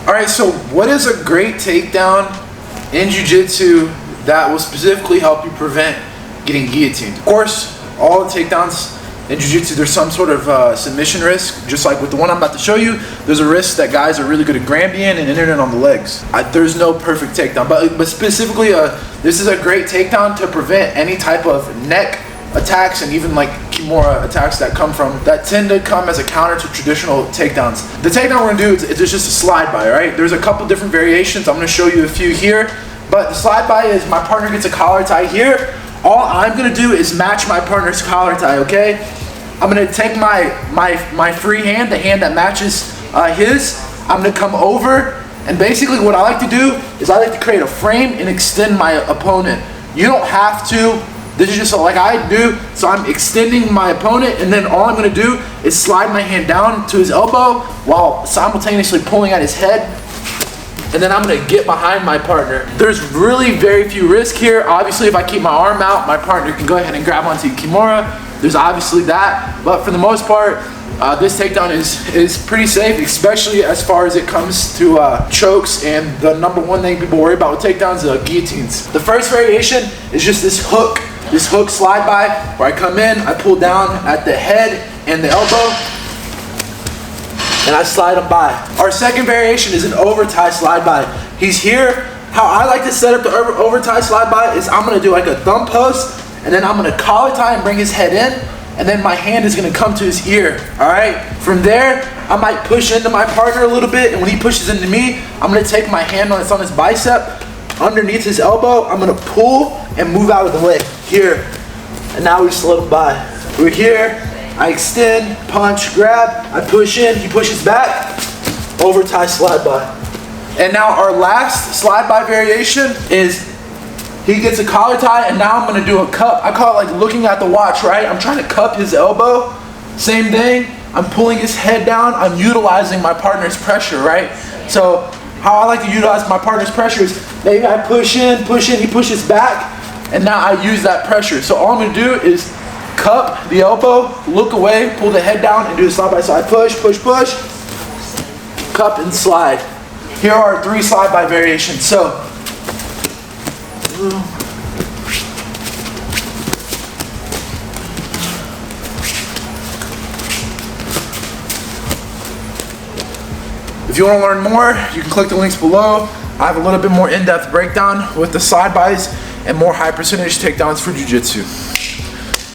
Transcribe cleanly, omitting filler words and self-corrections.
All right, so what is a great takedown in jiu-jitsu that will specifically help you prevent getting guillotined? Of course, all the takedowns in jiu-jitsu, there's some sort of submission risk. Just like with the one I'm about to show you, there's a risk that guys are really good at Grambian and entering on the legs. There's no perfect takedown, but specifically, this is a great takedown to prevent any type of neck attacks and even like Kimura attacks that tend to come as a counter to traditional takedowns. The takedown we're gonna do is just a slide by, right? There's a couple different variations. I'm gonna show you a few here, but the slide by is my partner gets a collar tie here. All I'm gonna do is match my partner's collar tie, okay? I'm gonna take my free hand, the hand that matches his. I'm gonna come over, and basically what I like to do is I like to create a frame and extend my opponent. You don't have to. This is just like I do. So I'm extending my opponent, and then all I'm gonna do is slide my hand down to his elbow while simultaneously pulling at his head. And then I'm gonna get behind my partner. There's really very few risks here. Obviously, if I keep my arm out, my partner can go ahead and grab onto Kimura. There's obviously that, but for the most part, this takedown is pretty safe, especially as far as it comes to chokes and the number one thing people worry about with takedowns, guillotines. The first variation is just this hook slide by, where I come in, I pull down at the head and the elbow, and I slide him by. Our second variation is an over-tie slide by. He's here. How I like to set up the over-tie slide by is I'm gonna do like a thumb post, and then I'm gonna collar tie and bring his head in, and then my hand is gonna come to his ear, all right? From there, I might push into my partner a little bit, and when he pushes into me, I'm gonna take my hand that's on his bicep, underneath his elbow, I'm gonna pull and move out of the way, here. And now we just let him by. We're here, I extend, punch, grab, I push in, he pushes back, over tie slide by. And now our last slide by variation is he gets a collar tie, and now I'm gonna do a cup. I call it like looking at the watch, right? I'm trying to cup his elbow. Same thing, I'm pulling his head down, I'm utilizing my partner's pressure, right? So how I like to utilize my partner's pressure is maybe I push in, he pushes back, and now I use that pressure. So all I'm gonna do is cup the elbow, look away, pull the head down, and do the slide by side. Push, push, push, cup and slide. Here are our 3 slide by variations. So, if you want to learn more, you can click the links below. I have a little bit more in-depth breakdown with the slide bys and more high percentage takedowns for jiu-jitsu.